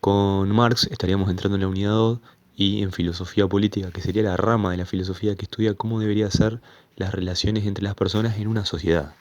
Con Marx estaríamos entrando en la unidad 2 y en filosofía política, que sería la rama de la filosofía que estudia cómo deberían ser las relaciones entre las personas en una sociedad.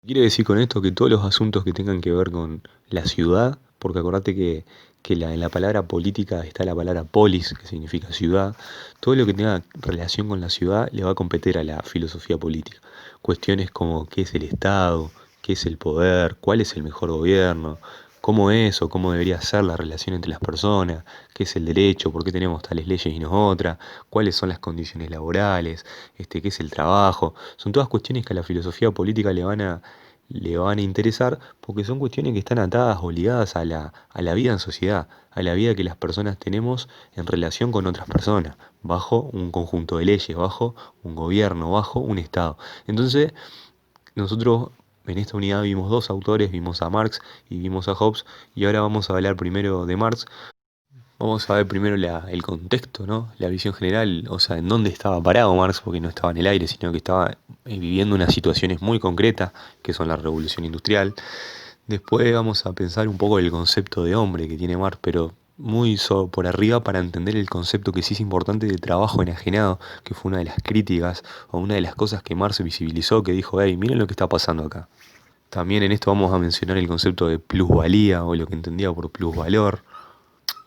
Quiere decir con esto que todos los asuntos que tengan que ver con la ciudad, porque acordate que en la palabra política está la palabra polis, que significa ciudad, todo lo que tenga relación con la ciudad le va a competir a la filosofía política. Cuestiones como qué es el Estado, qué es el poder, cuál es el mejor gobierno, cómo es o cómo debería ser la relación entre las personas, qué es el derecho, por qué tenemos tales leyes y no otras, cuáles son las condiciones laborales, qué es el trabajo. Son todas cuestiones que a la filosofía política le van a interesar porque son cuestiones que están atadas o ligadas a la vida en sociedad, a la vida que las personas tenemos en relación con otras personas, bajo un conjunto de leyes, bajo un gobierno, bajo un Estado. Entonces, nosotros en esta unidad vimos dos autores, vimos a Marx y vimos a Hobbes, y ahora vamos a hablar primero de Marx. Vamos a ver primero el contexto, ¿no? La visión general, o sea, en dónde estaba parado Marx, porque no estaba en el aire, sino que estaba viviendo unas situaciones muy concretas, que son la revolución industrial. Después vamos a pensar un poco el concepto de hombre que tiene Marx, pero muy por arriba para entender el concepto que sí es importante de trabajo enajenado, que fue una de las críticas o una de las cosas que Marx visibilizó, que dijo, hey, miren lo que está pasando acá. También en esto vamos a mencionar el concepto de plusvalía o lo que entendía por plusvalor.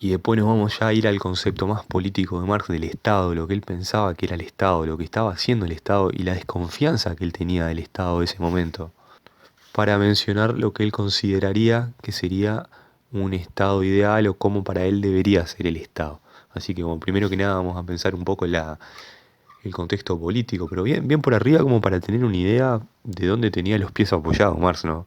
Y después nos vamos ya a ir al concepto más político de Marx del Estado, lo que él pensaba que era el Estado, lo que estaba haciendo el Estado y la desconfianza que él tenía del Estado de ese momento, para mencionar lo que él consideraría que sería un Estado ideal o cómo para él debería ser el Estado. Así que bueno, primero que nada vamos a pensar un poco en el contexto político, pero bien, bien por arriba como para tener una idea de dónde tenía los pies apoyados Marx, ¿no?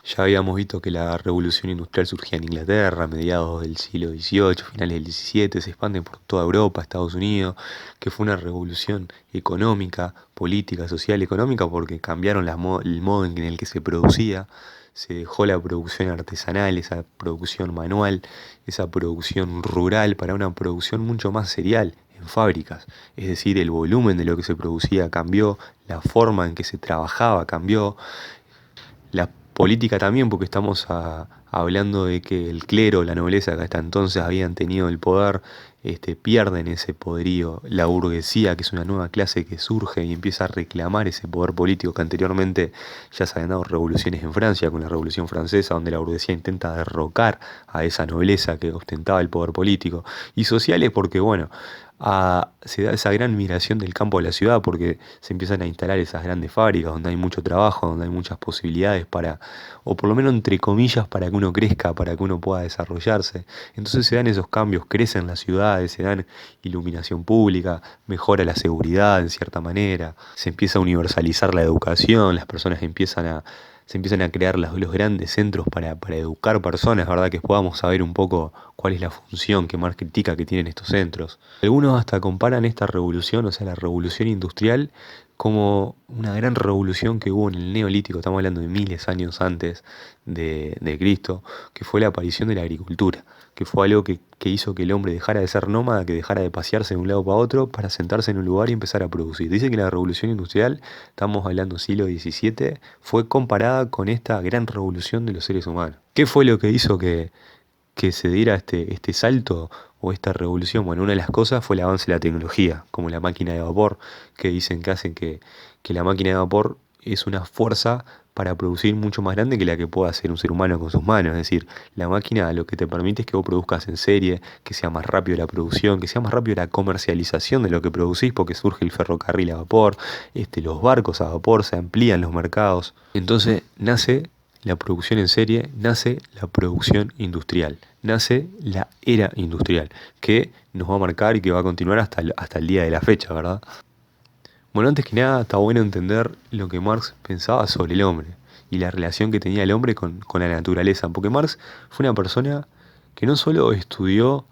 Ya habíamos visto que la revolución industrial surgía en Inglaterra a mediados del siglo XVIII, finales del XVII, se expande por toda Europa, Estados Unidos, que fue una revolución económica, política, social, económica, porque cambiaron el modo en el que se producía, se dejó la producción artesanal, esa producción manual, esa producción rural para una producción mucho más serial en fábricas. Es decir, el volumen de lo que se producía cambió, la forma en que se trabajaba cambió, la política también, porque estamos hablando de que el clero, la nobleza que hasta entonces habían tenido el poder, pierden ese poderío. La burguesía, que es una nueva clase que surge y empieza a reclamar ese poder político que anteriormente ya se habían dado revoluciones en Francia, con la Revolución Francesa, donde la burguesía intenta derrocar a esa nobleza que ostentaba el poder político. Y sociales porque, bueno, se da esa gran migración del campo a la ciudad porque se empiezan a instalar esas grandes fábricas donde hay mucho trabajo, donde hay muchas posibilidades para, o por lo menos entre comillas, para que uno crezca, para que uno pueda desarrollarse. Entonces se dan esos cambios, crecen las ciudades, se dan iluminación pública, mejora la seguridad en cierta manera, se empieza a universalizar la educación, las personas se empiezan a crear los grandes centros para educar personas, ¿verdad? Que podamos saber un poco cuál es la función que más critica que tienen estos centros. Algunos hasta comparan esta revolución, o sea, la revolución industrial, como una gran revolución que hubo en el Neolítico, estamos hablando de miles de años antes de Cristo, que fue la aparición de la agricultura, que fue algo que hizo que el hombre dejara de ser nómada, que dejara de pasearse de un lado para otro para sentarse en un lugar y empezar a producir. Dice que la revolución industrial, estamos hablando siglo XVII, fue comparada con esta gran revolución de los seres humanos. ¿Qué fue lo que hizo que se diera este salto o esta revolución? Bueno, una de las cosas fue el avance de la tecnología, como la máquina de vapor, que dicen que hacen que la máquina de vapor es una fuerza para producir mucho más grande que la que pueda hacer un ser humano con sus manos. Es decir, la máquina lo que te permite es que vos produzcas en serie, que sea más rápido la producción, que sea más rápido la comercialización de lo que producís, porque surge el ferrocarril a vapor, los barcos a vapor, se amplían los mercados. Entonces nace la producción en serie, nace la producción industrial, nace la era industrial, que nos va a marcar y que va a continuar hasta el día de la fecha, ¿verdad? Bueno, antes que nada, está bueno entender lo que Marx pensaba sobre el hombre y la relación que tenía el hombre con la naturaleza, porque Marx fue una persona que no solo estudió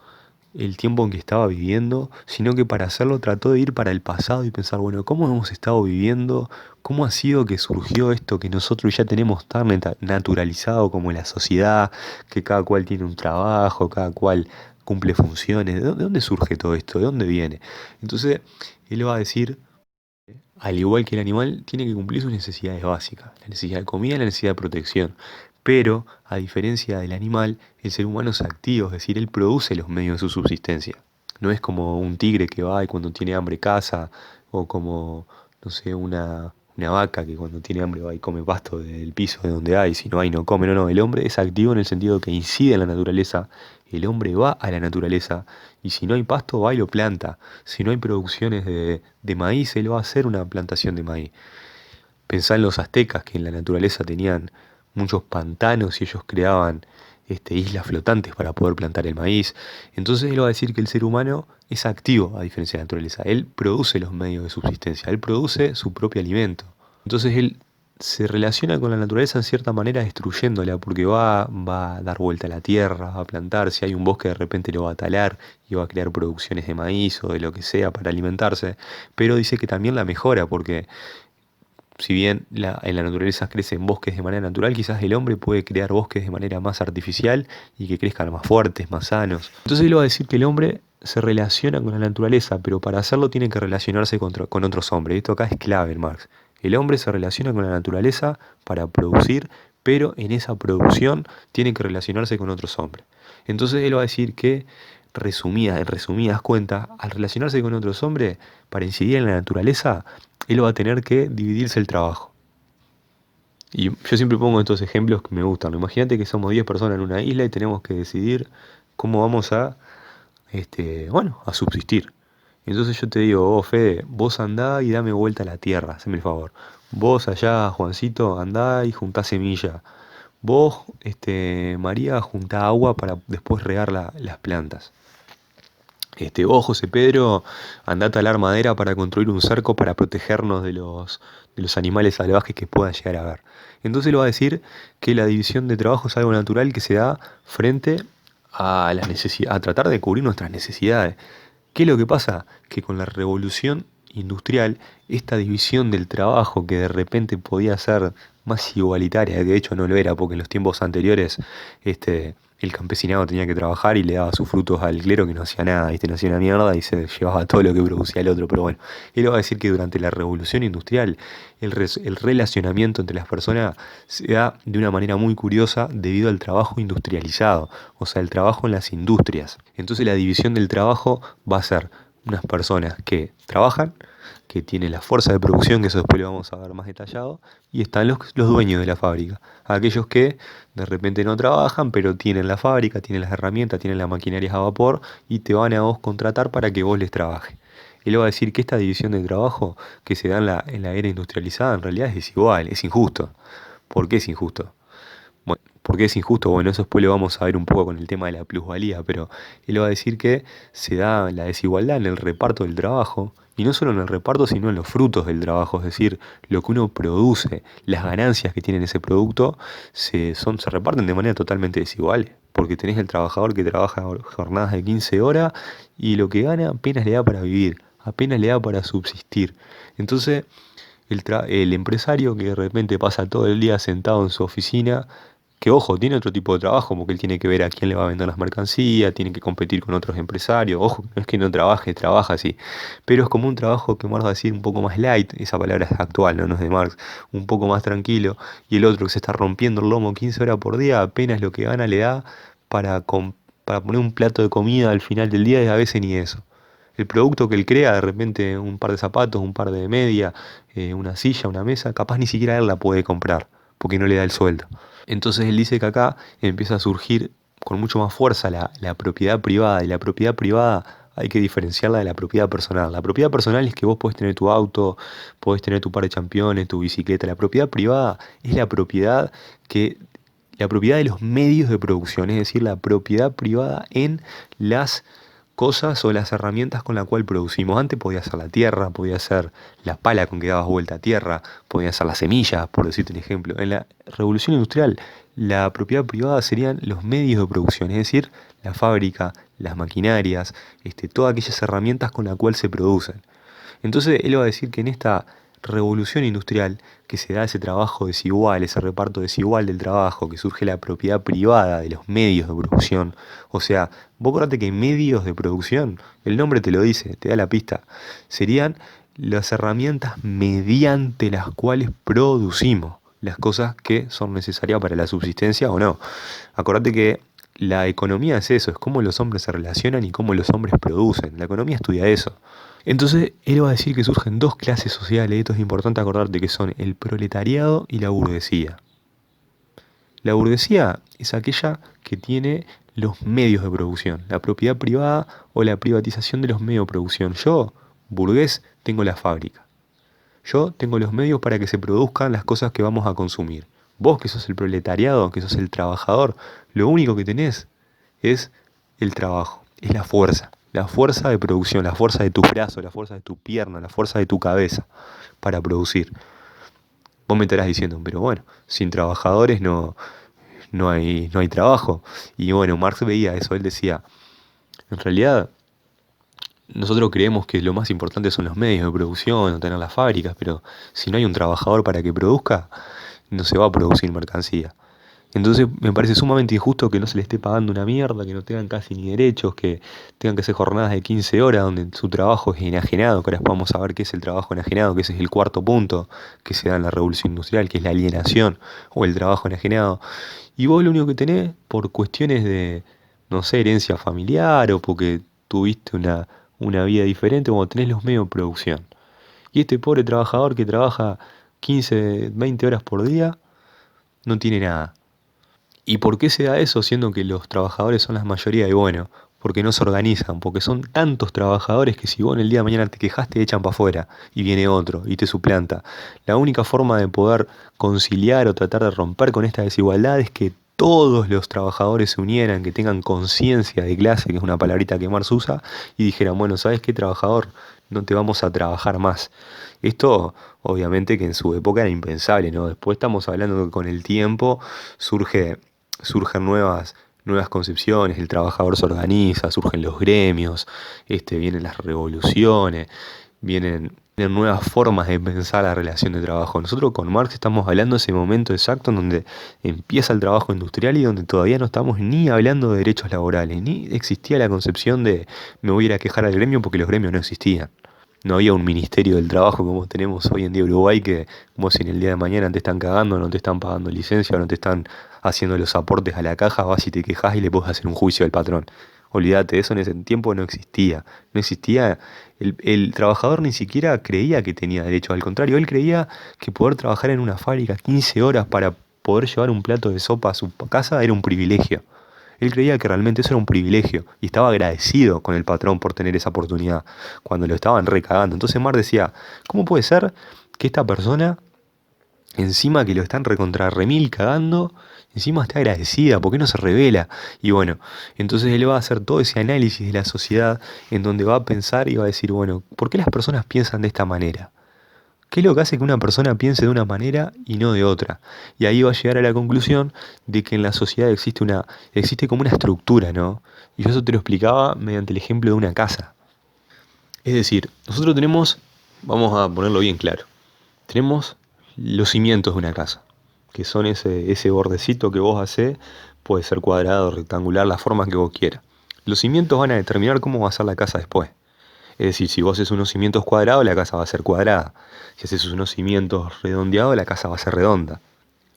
el tiempo en que estaba viviendo, sino que para hacerlo trató de ir para el pasado y pensar, bueno, ¿cómo hemos estado viviendo? ¿Cómo ha sido que surgió esto que nosotros ya tenemos tan naturalizado como la sociedad, que cada cual tiene un trabajo, cada cual cumple funciones? ¿De dónde surge todo esto? ¿De dónde viene? Entonces, él va a decir, al igual que el animal, tiene que cumplir sus necesidades básicas, la necesidad de comida y la necesidad de protección. Pero, a diferencia del animal, el ser humano es activo, es decir, él produce los medios de su subsistencia. No es como un tigre que va y cuando tiene hambre caza, o como, no sé, una vaca que cuando tiene hambre va y come pasto del piso de donde hay, si no hay no come, no, no. El hombre es activo en el sentido que incide en la naturaleza, el hombre va a la naturaleza y si no hay pasto va y lo planta. Si no hay producciones de maíz, él va a hacer una plantación de maíz. Pensá en los aztecas que en la naturaleza tenían muchos pantanos y ellos creaban islas flotantes para poder plantar el maíz. Entonces él va a decir que el ser humano es activo a diferencia de la naturaleza. Él produce los medios de subsistencia, él produce su propio alimento. Entonces él se relaciona con la naturaleza en cierta manera destruyéndola porque va a dar vuelta a la tierra, va a plantar, si hay un bosque de repente lo va a talar y va a crear producciones de maíz o de lo que sea para alimentarse, pero dice que también la mejora porque si bien en la naturaleza crecen bosques de manera natural, quizás el hombre puede crear bosques de manera más artificial y que crezcan más fuertes, más sanos. Entonces él va a decir que el hombre se relaciona con la naturaleza, pero para hacerlo tiene que relacionarse con otros hombres. Esto acá es clave en Marx. El hombre se relaciona con la naturaleza para producir, pero en esa producción tiene que relacionarse con otros hombres. Entonces él va a decir que, en resumidas cuentas, al relacionarse con otros hombres, para incidir en la naturaleza, él va a tener que dividirse el trabajo. Y yo siempre pongo estos ejemplos que me gustan. Imagínate que somos 10 personas en una isla y tenemos que decidir cómo vamos a subsistir. Entonces yo te digo, vos Fede, vos andá y dame vuelta a la tierra, haceme el favor. Vos allá, Juancito, andá y juntá semilla. Vos, María, juntá agua para después regar las plantas. Vos, José Pedro, andá a talar madera para construir un cerco para protegernos de los animales salvajes que puedan llegar a haber. Entonces lo va a decir que la división de trabajo es algo natural que se da frente a tratar de cubrir nuestras necesidades. ¿Qué es lo que pasa? Que con la revolución industrial, esta división del trabajo que de repente podía ser más igualitaria, que de hecho no lo era, porque en los tiempos anteriores el campesinado tenía que trabajar y le daba sus frutos al clero que no hacía nada, no hacía una mierda y se llevaba todo lo que producía el otro. Pero bueno, él va a decir que durante la revolución industrial el relacionamiento entre las personas se da de una manera muy curiosa debido al trabajo industrializado, o sea, el trabajo en las industrias. Entonces la división del trabajo va a ser unas personas que trabajan, que tienen la fuerza de producción, que eso después lo vamos a ver más detallado, y están los dueños de la fábrica, aquellos que de repente no trabajan, pero tienen la fábrica, tienen las herramientas, tienen las maquinarias a vapor y te van a vos contratar para que vos les trabajes. Él va a decir que esta división de trabajo que se da en la era industrializada en realidad es desigual, es injusto. ¿Por qué es injusto? Bueno, ¿por qué es injusto? Bueno, eso después lo vamos a ver un poco con el tema de la plusvalía, pero él va a decir que se da la desigualdad en el reparto del trabajo, y no solo en el reparto, sino en los frutos del trabajo, es decir, lo que uno produce, las ganancias que tiene ese producto, se reparten de manera totalmente desigual, porque tenés el trabajador que trabaja jornadas de 15 horas y lo que gana apenas le da para vivir, apenas le da para subsistir. Entonces, el empresario que de repente pasa todo el día sentado en su oficina, que ojo, tiene otro tipo de trabajo, porque él tiene que ver a quién le va a vender las mercancías, tiene que competir con otros empresarios, ojo, no es que no trabaje, trabaja así, pero es como un trabajo que Marx va a decir un poco más light, esa palabra es actual, no es de Marx, un poco más tranquilo, y el otro que se está rompiendo el lomo 15 horas por día, apenas lo que gana le da para poner un plato de comida al final del día y a veces ni eso. El producto que él crea, de repente un par de zapatos, un par de medias, una silla, una mesa, capaz ni siquiera él la puede comprar, porque no le da el sueldo. Entonces él dice que acá empieza a surgir con mucho más fuerza la propiedad privada, y la propiedad privada hay que diferenciarla de la propiedad personal. La propiedad personal es que vos podés tener tu auto, podés tener tu par de championes, tu bicicleta. La propiedad privada es la propiedad de los medios de producción, es decir, la propiedad privada en las cosas o las herramientas con las cuales producimos. Antes podía ser la tierra, podía ser la pala con que dabas vuelta a tierra, podía ser las semillas, por decirte un ejemplo. En la revolución industrial, la propiedad privada serían los medios de producción, es decir, la fábrica, las maquinarias, todas aquellas herramientas con las cuales se producen. Entonces él va a decir que en esta revolución industrial, que se da ese trabajo desigual, ese reparto desigual del trabajo, que surge la propiedad privada de los medios de producción. O sea, vos acordate que medios de producción, el nombre te lo dice, te da la pista, serían las herramientas mediante las cuales producimos. las cosas que son necesarias para la subsistencia o no. Acordate que la economía es eso, es cómo los hombres se relacionan y cómo los hombres producen. La economía estudia eso. Entonces, él va a decir que surgen dos clases sociales, y esto es importante acordarte, que son el proletariado y la burguesía. La burguesía es aquella que tiene los medios de producción, la propiedad privada o la privatización de los medios de producción. Yo, burgués, tengo la fábrica. Yo tengo los medios para que se produzcan las cosas que vamos a consumir. Vos, que sos el proletariado, que sos el trabajador, lo único que tenés es el trabajo, es la fuerza de producción, la fuerza de tus brazos, la fuerza de tu pierna, la fuerza de tu cabeza para producir. Vos me estarás diciendo, pero bueno, sin trabajadores no hay trabajo. Y bueno, Marx veía eso, él decía, en realidad nosotros creemos que lo más importante son los medios de producción, o tener las fábricas, pero si no hay un trabajador para que produzca, no se va a producir mercancía. Entonces me parece sumamente injusto que no se le esté pagando una mierda, que no tengan casi ni derechos, que tengan que hacer jornadas de 15 horas donde su trabajo es enajenado, que ahora vamos a ver qué es el trabajo enajenado, que ese es el cuarto punto que se da en la revolución industrial, que es la alienación o el trabajo enajenado. Y vos lo único que tenés, por cuestiones de, no sé, herencia familiar o porque tuviste una vida diferente, como tenés los medios de producción. Y este pobre trabajador que trabaja 15, 20 horas por día, no tiene nada. ¿Y por qué se da eso siendo que los trabajadores son la mayoría? Y bueno, porque no se organizan, porque son tantos trabajadores que si vos en el día de mañana te quejás te echan para afuera y viene otro y te suplanta. La única forma de poder conciliar o tratar de romper con esta desigualdad es que todos los trabajadores se unieran, que tengan conciencia de clase, que es una palabrita que Marx usa, y dijeran, bueno, ¿sabes qué, trabajador? No te vamos a trabajar más. Esto, obviamente, que en su época era impensable, ¿no? Después estamos hablando que con el tiempo surgen nuevas concepciones, el trabajador se organiza, surgen los gremios, vienen las revoluciones, vienen nuevas formas de pensar la relación de trabajo. Nosotros con Marx estamos hablando de ese momento exacto en donde empieza el trabajo industrial y donde todavía no estamos ni hablando de derechos laborales, ni existía la concepción de me voy a ir a quejar al gremio porque los gremios no existían. No había un ministerio del trabajo como tenemos hoy en día en Uruguay, que como si en el día de mañana te están cagando, no te están pagando licencia, no te están haciendo los aportes a la caja, vas y te quejas y le puedes hacer un juicio al patrón. Olvídate, eso en ese tiempo no existía. No existía, el trabajador ni siquiera creía que tenía derechos, al contrario, él creía que poder trabajar en una fábrica 15 horas para poder llevar un plato de sopa a su casa era un privilegio. Él creía que realmente eso era un privilegio y estaba agradecido con el patrón por tener esa oportunidad cuando lo estaban recagando. Entonces Mar decía, ¿cómo puede ser que esta persona, encima que lo están recontra remil cagando, encima esté agradecida? ¿Por qué no se revela? Y bueno, entonces él va a hacer todo ese análisis de la sociedad en donde va a pensar y va a decir, bueno, ¿por qué las personas piensan de esta manera? ¿Qué es lo que hace que una persona piense de una manera y no de otra? Y ahí va a llegar a la conclusión de que en la sociedad existe como una estructura, ¿no? Y yo eso te lo explicaba mediante el ejemplo de una casa. Es decir, nosotros tenemos, vamos a ponerlo bien claro, tenemos los cimientos de una casa, que son ese bordecito que vos hacés, puede ser cuadrado, rectangular, la forma que vos quieras. Los cimientos van a determinar cómo va a ser la casa después. Es decir, si vos haces unos cimientos cuadrados, la casa va a ser cuadrada. Si haces unos cimientos redondeados, la casa va a ser redonda.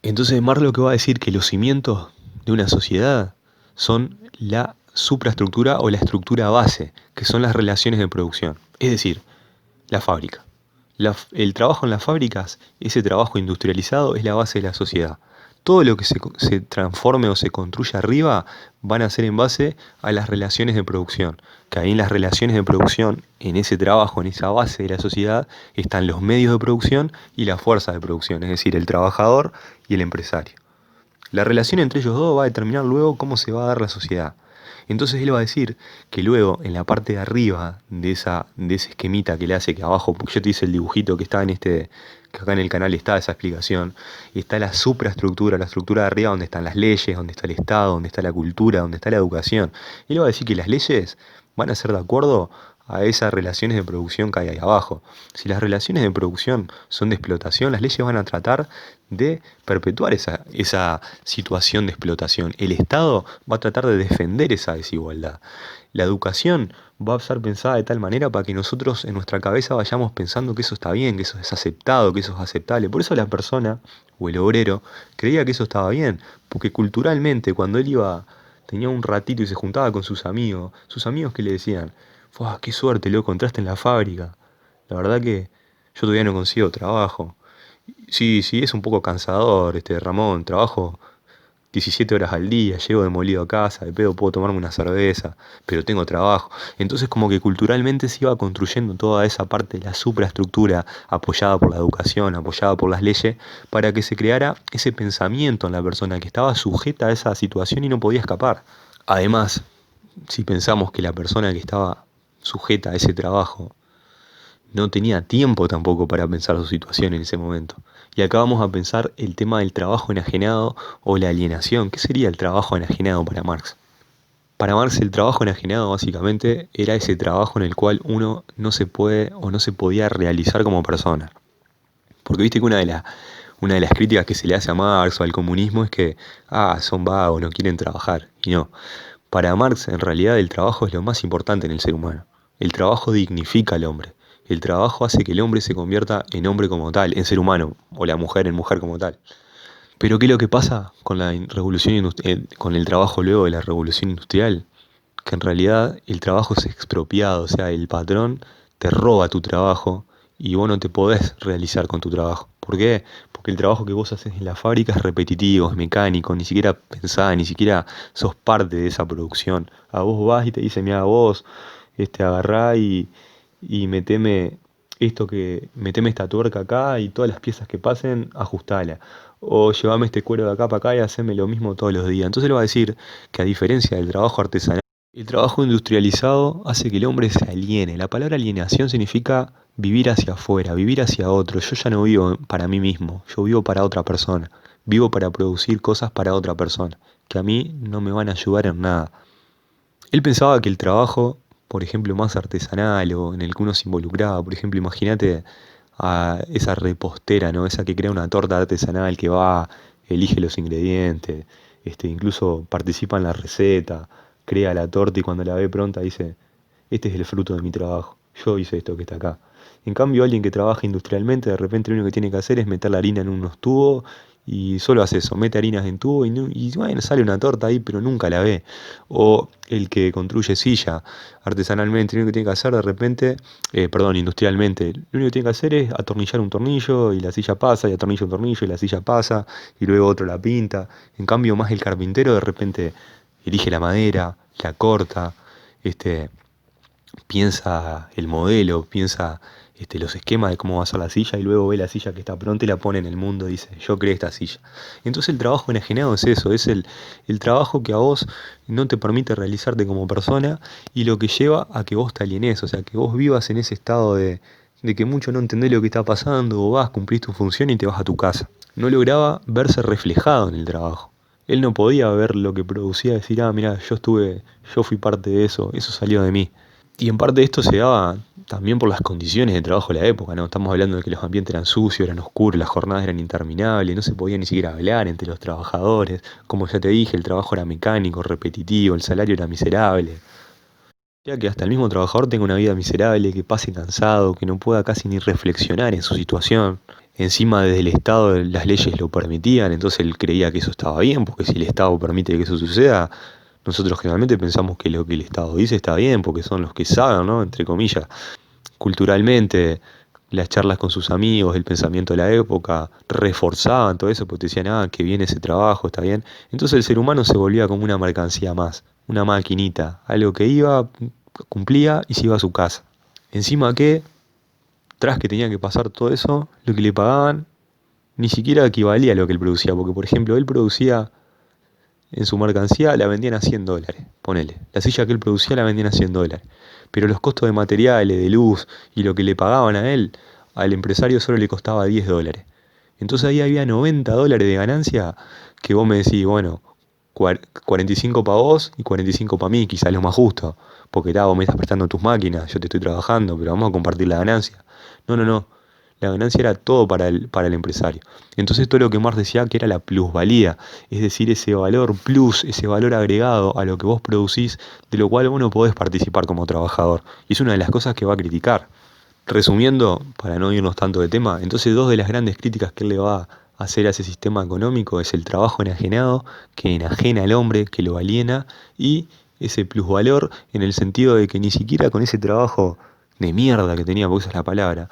Entonces Marx lo que va a decir que los cimientos de una sociedad son la supraestructura o la estructura base, que son las relaciones de producción. Es decir, la fábrica. El trabajo en las fábricas, ese trabajo industrializado, es la base de la sociedad. Todo lo que se transforme o se construya arriba van a ser en base a las relaciones de producción. Que ahí en las relaciones de producción, en ese trabajo, en esa base de la sociedad, están los medios de producción y la fuerza de producción, es decir, el trabajador y el empresario. La relación entre ellos dos va a determinar luego cómo se va a dar la sociedad. Entonces él va a decir que luego en la parte de arriba de ese esquemita que le hace que abajo, porque yo te hice el dibujito que está que acá en el canal está esa explicación, y está la supraestructura, la estructura de arriba donde están las leyes, donde está el Estado, donde está la cultura, donde está la educación. Él va a decir que las leyes van a ser de acuerdo a esas relaciones de producción que hay ahí abajo. Si las relaciones de producción son de explotación, las leyes van a tratar de perpetuar esa situación de explotación. El Estado va a tratar de defender esa desigualdad. La educación va a ser pensada de tal manera para que nosotros en nuestra cabeza vayamos pensando que eso está bien, que eso es aceptado, que eso es aceptable. Por eso la persona o el obrero creía que eso estaba bien, porque culturalmente cuando él tenía un ratito y se juntaba con sus amigos que le decían, ¡fua, qué suerte, loco, entraste en la fábrica! La verdad que yo todavía no consigo trabajo. Sí, sí, es un poco cansador, Ramón, trabajo 17 horas al día, llego demolido a casa, de pedo puedo tomarme una cerveza, pero tengo trabajo. Entonces como que culturalmente se iba construyendo toda esa parte de la supraestructura apoyada por la educación, apoyada por las leyes, para que se creara ese pensamiento en la persona que estaba sujeta a esa situación y no podía escapar. Además, si pensamos que la persona que estaba sujeta a ese trabajo no tenía tiempo tampoco para pensar su situación en ese momento. Y acá vamos a pensar el tema del trabajo enajenado o la alienación. ¿Qué sería el trabajo enajenado para Marx? Para Marx el trabajo enajenado básicamente era ese trabajo en el cual uno no se puede o no se podía realizar como persona. Porque viste que una de las críticas que se le hace a Marx o al comunismo es que, son vagos, no quieren trabajar. Y no, para Marx en realidad el trabajo es lo más importante en el ser humano. El trabajo dignifica al hombre. El trabajo hace que el hombre se convierta en hombre como tal, en ser humano, o la mujer en mujer como tal. Pero ¿qué es lo que pasa con con el trabajo luego de la revolución industrial? Que en realidad el trabajo es expropiado, o sea, el patrón te roba tu trabajo y vos no te podés realizar con tu trabajo. ¿Por qué? Porque el trabajo que vos haces en la fábrica es repetitivo, es mecánico, ni siquiera pensás, ni siquiera sos parte de esa producción. A vos vas y te dicen, mira, vos agarrá y meteme esta tuerca acá y todas las piezas que pasen, ajustala. O llévame este cuero de acá para acá y haceme lo mismo todos los días. Entonces le va a decir que a diferencia del trabajo artesanal, el trabajo industrializado hace que el hombre se aliene. La palabra alienación significa vivir hacia afuera, vivir hacia otro. Yo ya no vivo para mí mismo, yo vivo para otra persona. Vivo para producir cosas para otra persona, que a mí no me van a ayudar en nada. Él pensaba que el trabajo, por ejemplo, más artesanal o en el que uno se involucraba, por ejemplo, imagínate a esa repostera, ¿no? Esa que crea una torta artesanal que va, elige los ingredientes, incluso participa en la receta, crea la torta y cuando la ve pronta dice, este es el fruto de mi trabajo, yo hice esto que está acá. En cambio, alguien que trabaja industrialmente, de repente lo único que tiene que hacer es meter la harina en unos tubos y solo hace eso, mete harinas en tubo y bueno, sale una torta ahí, pero nunca la ve. O el que construye silla artesanalmente, lo único que tiene que hacer de repente, industrialmente, lo único que tiene que hacer es atornillar un tornillo y la silla pasa, y atornilla un tornillo y la silla pasa, y luego otro la pinta. En cambio, más el carpintero de repente elige la madera, la corta, este, piensa el modelo, piensa los esquemas de cómo va a ser la silla y luego ve la silla que está pronta y la pone en el mundo y dice, yo creé esta silla. Entonces el trabajo enajenado es eso, es el trabajo que a vos no te permite realizarte como persona y lo que lleva a que vos te alienes, o sea, que vos vivas en ese estado de que mucho no entendés lo que está pasando o vas, cumplís tu función y te vas a tu casa. No lograba verse reflejado en el trabajo. Él no podía ver lo que producía, decir, mira, yo fui parte de eso salió de mí. Y en parte esto se daba también por las condiciones de trabajo de la época, ¿no? Estamos hablando de que los ambientes eran sucios, eran oscuros, las jornadas eran interminables, no se podía ni siquiera hablar entre los trabajadores. Como ya te dije, el trabajo era mecánico, repetitivo, el salario era miserable. Ya que hasta el mismo trabajador tenga una vida miserable, que pase cansado, que no pueda casi ni reflexionar en su situación. Encima desde el Estado las leyes lo permitían, entonces él creía que eso estaba bien, porque si el Estado permite que eso suceda, nosotros generalmente pensamos que lo que el Estado dice está bien, porque son los que saben, ¿no? Entre comillas. Culturalmente, las charlas con sus amigos, el pensamiento de la época, reforzaban todo eso, porque te decían, que viene ese trabajo, está bien. Entonces el ser humano se volvía como una mercancía más, una maquinita, algo que iba, cumplía y se iba a su casa. Encima que, tras que tenía que pasar todo eso, lo que le pagaban ni siquiera equivalía a lo que él producía, porque por ejemplo él producía en su mercancía, la vendían a $100, ponele. La silla que él producía la vendían a $100. Pero los costos de materiales, de luz y lo que le pagaban a él, al empresario solo le costaba $10. Entonces ahí había $90 de ganancia que vos me decís, bueno, 45 para vos y 45 para mí, quizás lo más justo, porque vos me estás prestando tus máquinas, yo te estoy trabajando, pero vamos a compartir la ganancia. No, no, no. La ganancia era todo para el empresario. Entonces todo lo que Marx decía que era la plusvalía, es decir, ese valor plus, ese valor agregado a lo que vos producís, de lo cual vos no podés participar como trabajador. Y es una de las cosas que va a criticar. Resumiendo, para no irnos tanto de tema, entonces dos de las grandes críticas que él le va a hacer a ese sistema económico es el trabajo enajenado, que enajena al hombre, que lo aliena, y ese plusvalor en el sentido de que ni siquiera con ese trabajo de mierda que tenía, porque esa es la palabra,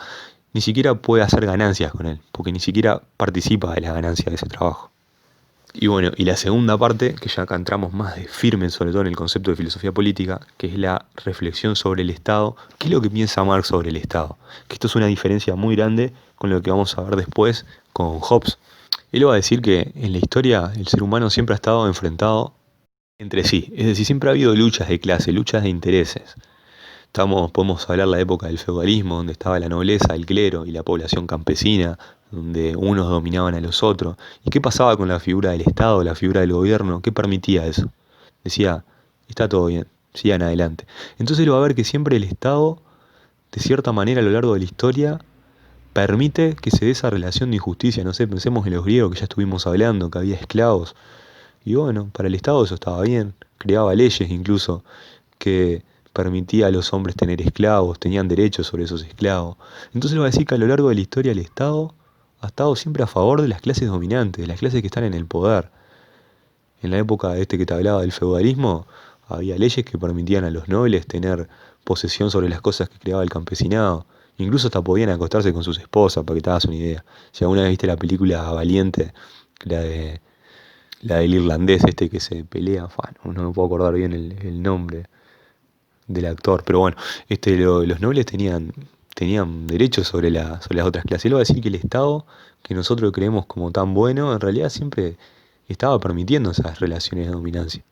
ni siquiera puede hacer ganancias con él, porque ni siquiera participa de la ganancia de ese trabajo. Y bueno, y la segunda parte, que ya acá entramos más de firme, sobre todo en el concepto de filosofía política, que es la reflexión sobre el Estado. ¿Qué es lo que piensa Marx sobre el Estado? Que esto es una diferencia muy grande con lo que vamos a ver después con Hobbes. Él va a decir que en la historia el ser humano siempre ha estado enfrentado entre sí, es decir, siempre ha habido luchas de clase, luchas de intereses. Podemos hablar de la época del feudalismo, donde estaba la nobleza, el clero y la población campesina, donde unos dominaban a los otros. ¿Y qué pasaba con la figura del Estado, la figura del gobierno? ¿Qué permitía eso? Decía, está todo bien, sigan adelante. Entonces lo va a ver que siempre el Estado, de cierta manera a lo largo de la historia, permite que se dé esa relación de injusticia. No sé, pensemos en los griegos que ya estuvimos hablando, que había esclavos. Y bueno, para el Estado eso estaba bien, creaba leyes incluso que permitía a los hombres tener esclavos, tenían derechos sobre esos esclavos. Entonces va a decir que a lo largo de la historia el Estado ha estado siempre a favor de las clases dominantes, de las clases que están en el poder. En la época que te hablaba del feudalismo, había leyes que permitían a los nobles tener posesión sobre las cosas que creaba el campesinado. Incluso hasta podían acostarse con sus esposas, para que te hagas una idea. Si alguna vez viste la película Valiente, la de la del irlandés que se pelea, no me puedo acordar bien el nombre del actor, pero bueno, los nobles tenían derechos sobre las otras clases. Él va a decir que el Estado, que nosotros creemos como tan bueno, en realidad siempre estaba permitiendo esas relaciones de dominancia.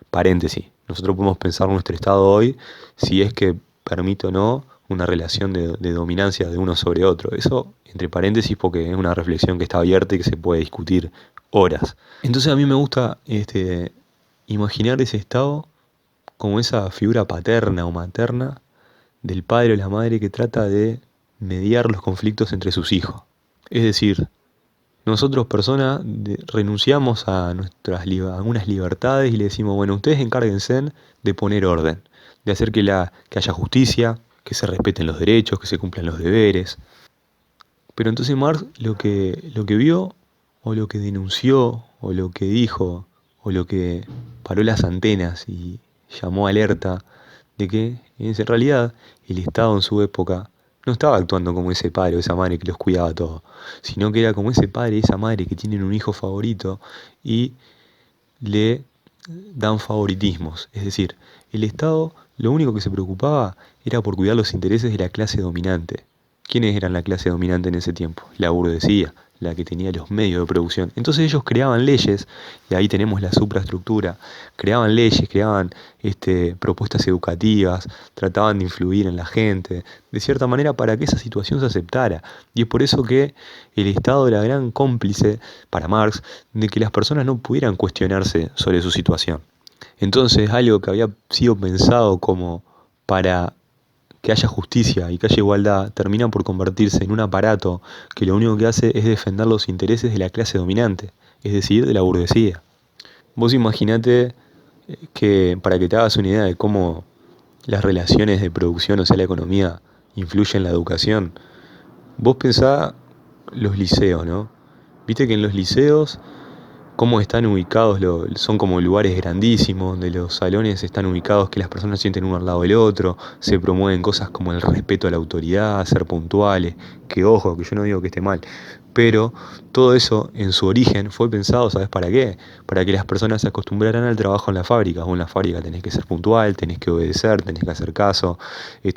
Paréntesis, nosotros podemos pensar nuestro Estado hoy si es que permite o no una relación de dominancia de uno sobre otro. Eso, entre paréntesis, porque es una reflexión que está abierta y que se puede discutir horas. Entonces a mí me gusta imaginar ese Estado como esa figura paterna o materna del padre o la madre que trata de mediar los conflictos entre sus hijos. Es decir, nosotros personas renunciamos a algunas libertades y le decimos, bueno, ustedes encárguense de poner orden, de hacer que haya justicia, que se respeten los derechos, que se cumplan los deberes. Pero entonces Marx lo que vio, o lo que denunció, o lo que dijo, o lo que paró las antenas y llamó alerta de que en realidad el Estado en su época no estaba actuando como ese padre o esa madre que los cuidaba todo, sino que era como ese padre y esa madre que tienen un hijo favorito y le dan favoritismos. Es decir, el Estado lo único que se preocupaba era por cuidar los intereses de la clase dominante. ¿Quiénes eran la clase dominante en ese tiempo? La burguesía, la que tenía los medios de producción. Entonces ellos creaban leyes, y ahí tenemos la supraestructura, creaban leyes, creaban propuestas educativas, trataban de influir en la gente, de cierta manera para que esa situación se aceptara. Y es por eso que el Estado era gran cómplice, para Marx, de que las personas no pudieran cuestionarse sobre su situación. Entonces algo que había sido pensado como para que haya justicia y que haya igualdad, termina por convertirse en un aparato que lo único que hace es defender los intereses de la clase dominante, es decir, de la burguesía. Vos imaginate que, para que te hagas una idea de cómo las relaciones de producción, o sea, la economía, influyen en la educación, vos pensá los liceos, ¿no? Viste que en los liceos cómo están ubicados, son como lugares grandísimos, donde los salones están ubicados que las personas sienten uno al lado del otro, se promueven cosas como el respeto a la autoridad, ser puntuales, que ojo, que yo no digo que esté mal, pero todo eso en su origen fue pensado, ¿sabes para qué? Para que las personas se acostumbraran al trabajo en la fábrica. Vos en la fábrica tenés que ser puntual, tenés que obedecer, tenés que hacer caso,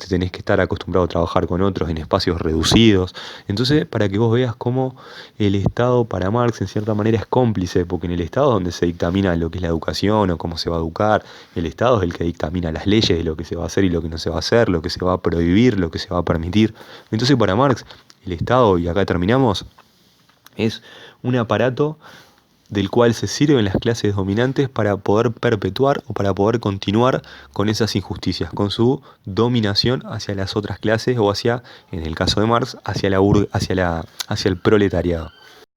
tenés que estar acostumbrado a trabajar con otros en espacios reducidos. Entonces, para que vos veas cómo el Estado para Marx en cierta manera es cómplice, porque en el Estado es donde se dictamina lo que es la educación o cómo se va a educar, el Estado es el que dictamina las leyes de lo que se va a hacer y lo que no se va a hacer, lo que se va a prohibir, lo que se va a permitir. Entonces para Marx el Estado, y acá terminamos, es un aparato del cual se sirven las clases dominantes para poder perpetuar o para poder continuar con esas injusticias, con su dominación hacia las otras clases o hacia, en el caso de Marx, hacia el proletariado.